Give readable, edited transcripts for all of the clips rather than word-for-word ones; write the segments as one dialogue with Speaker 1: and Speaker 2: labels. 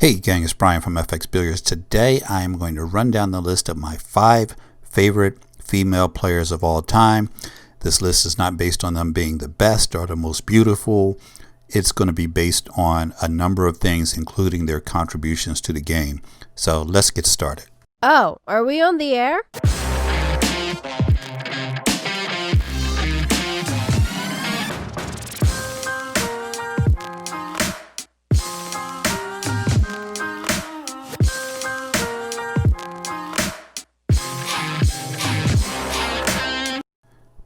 Speaker 1: Hey gang, it's Bryan from FXBilliards. Today I am going to run down the list of my 5 favorite female players of all time. This list is not based on them being the best or the most beautiful. It's going to be based on a number of things, including their contributions to the game. So let's get started.
Speaker 2: Oh, are we on the air?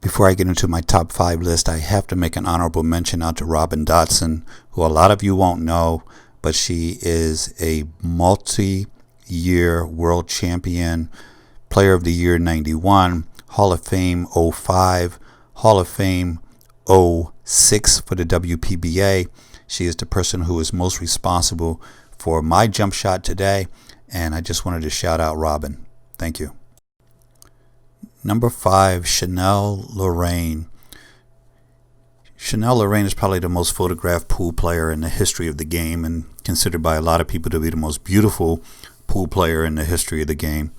Speaker 1: Before I get into my top 5 list, I have to make an honorable mention out to Robin Dotson, who a lot of you won't know, but she is a multi-year world champion, Player of the Year 91, Hall of Fame 05, Hall of Fame 06 for the WPBA. She is the person who is most responsible for my jump shot today, and I just wanted to shout out Robin. Thank you. Number 5, Lorraine. Lorraine is probably the most photographed pool player in the history of the game and considered by a lot of people to be the most beautiful pool player in the history of the game.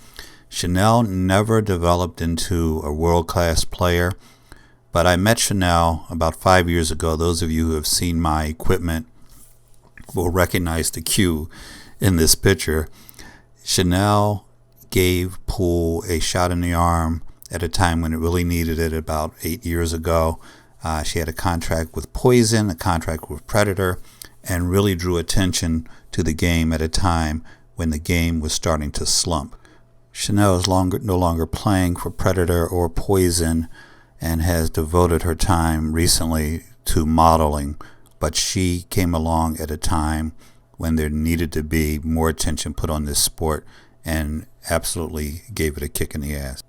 Speaker 1: Chanel never developed into a world-class player, but I met Chanel about 5 years ago. Those of you who have seen my equipment will recognize the cue in this picture. Chanel gave pool a shot in the arm at a time when it really needed it, about 8 years ago. She had a contract with Poison, a contract with Predator, and really drew attention to the game at a time when the game was starting to slump. Chanel is no longer playing for Predator or Poison and has devoted her time recently to modeling, but she came along at a time when there needed to be more attention put on this sport and absolutely gave it a kick in the ass.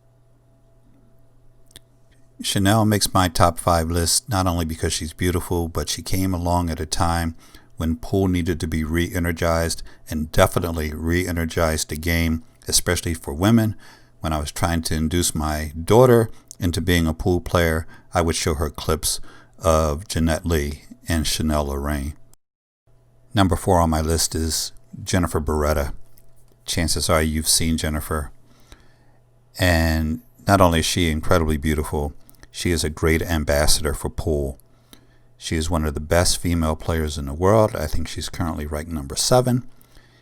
Speaker 1: Chanel makes my top 5 list not only because she's beautiful, but she came along at a time when pool needed to be re-energized, and definitely re-energized the game, especially for women. When I was trying to induce my daughter into being a pool player, I would show her clips of Jeanette Lee and Lorraine. Number 4 on my list is Jennifer Beretta. Chances are you've seen Jennifer, and not only is she incredibly beautiful, she is a great ambassador for pool. She is one of the best female players in the world. I think she's currently ranked number 7.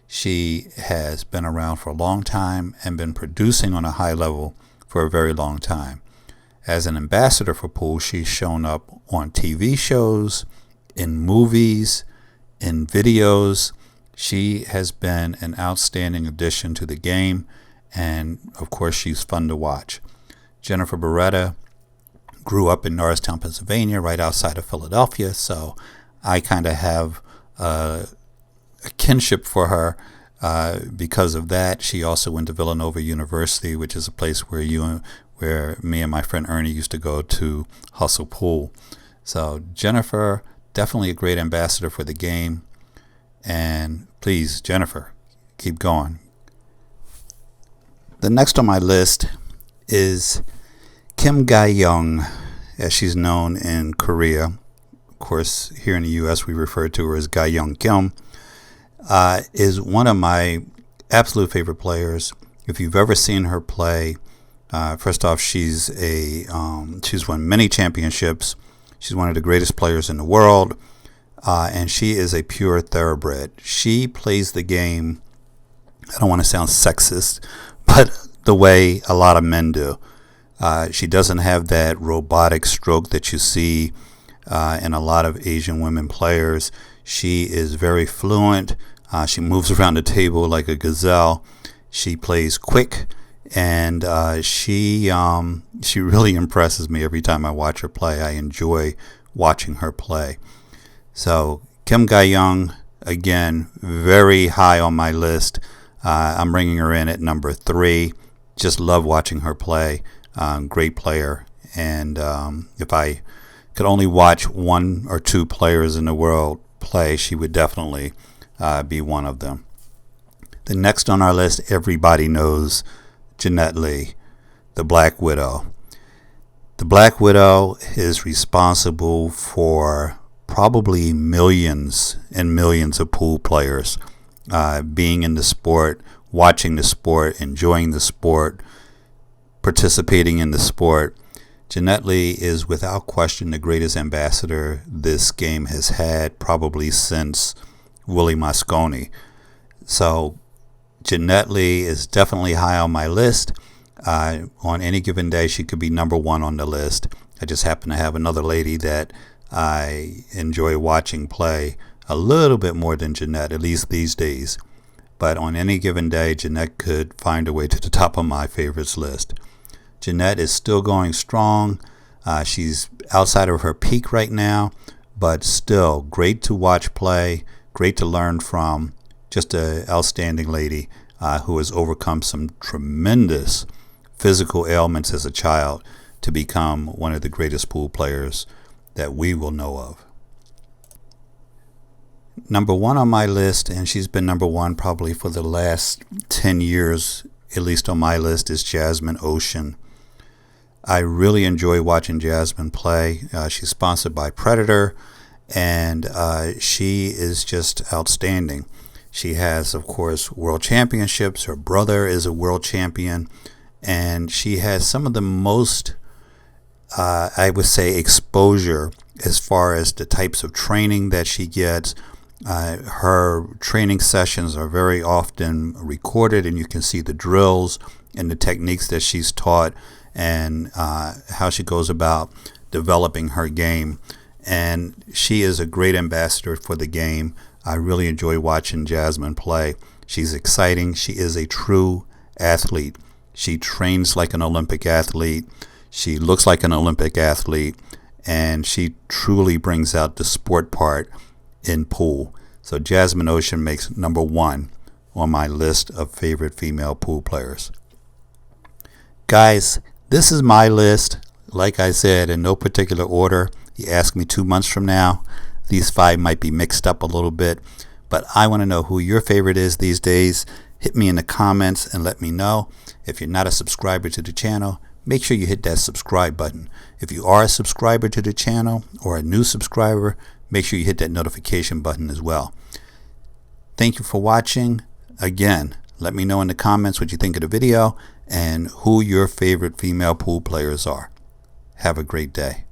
Speaker 1: She has been around for a long time and been producing on a high level for a very long time. As an ambassador for pool, she's shown up on TV shows, in movies, in videos. She has been an outstanding addition to the game, and of course she's fun to watch. Jennifer Beretta grew up in Norristown, Pennsylvania, right outside of Philadelphia, so I kind of have a kinship for her because of that. She also went to Villanova University, which is a place where me and my friend Ernie used to go to hustle pool. So Jennifer, definitely a great ambassador for the game. And please, Jennifer, keep going. The next on my list is Gai Young, as she's known in Korea. Of course, here in the U.S., we refer to her as Gai Young Kim. Is one of my absolute favorite players. If you've ever seen her play, first off, she's won many championships. She's one of the greatest players in the world. And she is a pure thoroughbred. She plays the game, I don't want to sound sexist, but the way a lot of men do. She doesn't have that robotic stroke that you see in a lot of Asian women players. She is very fluent. She moves around the table like a gazelle. She plays quick, and she really impresses me every time I watch her play. I enjoy watching her play. So Gai Young, again, very high on my list. I'm bringing her in at number 3. Just love watching her play. Great player. And if I could only watch 1 or 2 players in the world play, she would definitely be one of them. The next on our list, everybody knows Jeanette Lee, the Black Widow. The Black Widow is responsible for probably millions and millions of pool players. being in the sport, watching the sport, enjoying the sport, participating in the sport. Jeanette Lee is without question the greatest ambassador this game has had, probably since Willie Mosconi. So Jeanette Lee is definitely high on my list. On any given day, she could be number one on the list. I just happen to have another lady that I enjoy watching play a little bit more than Jeanette, at least these days. But on any given day, Jeanette could find her way to the top of my favorites list. Jeanette is still going strong. She's outside of her peak right now, but still great to watch play, great to learn from. Just an outstanding lady who has overcome some tremendous physical ailments as a child to become one of the greatest pool players that we will know of. Number one on my list, and she's been number one probably for the last 10 years, at least on my list, is Jasmine Ocean. I really enjoy watching Jasmine play. She's sponsored by Predator, and she is just outstanding. She has, of course, world championships. Her brother is a world champion, and she has some of the most, I would say, exposure as far as the types of training that she gets. Her training sessions are very often recorded, and you can see the drills and the techniques that she's taught and how she goes about developing her game. And she is a great ambassador for the game. I really enjoy watching Jasmine play. She's exciting. She is a true athlete. She trains like an Olympic athlete. She looks like an Olympic athlete, and she truly brings out the sport part in pool. So Jasmine Ocean makes number one on my list of favorite female pool players. Guys, this is my list. Like I said, in no particular order. You ask me 2 months from now, these 5 might be mixed up a little bit, but I want to know who your favorite is these days. Hit me in the comments and let me know. If you're not a subscriber to the channel, make sure you hit that subscribe button. If you are a subscriber to the channel or a new subscriber, make sure you hit that notification button as well. Thank you for watching. Again, let me know in the comments what you think of the video and who your favorite female pool players are. Have a great day.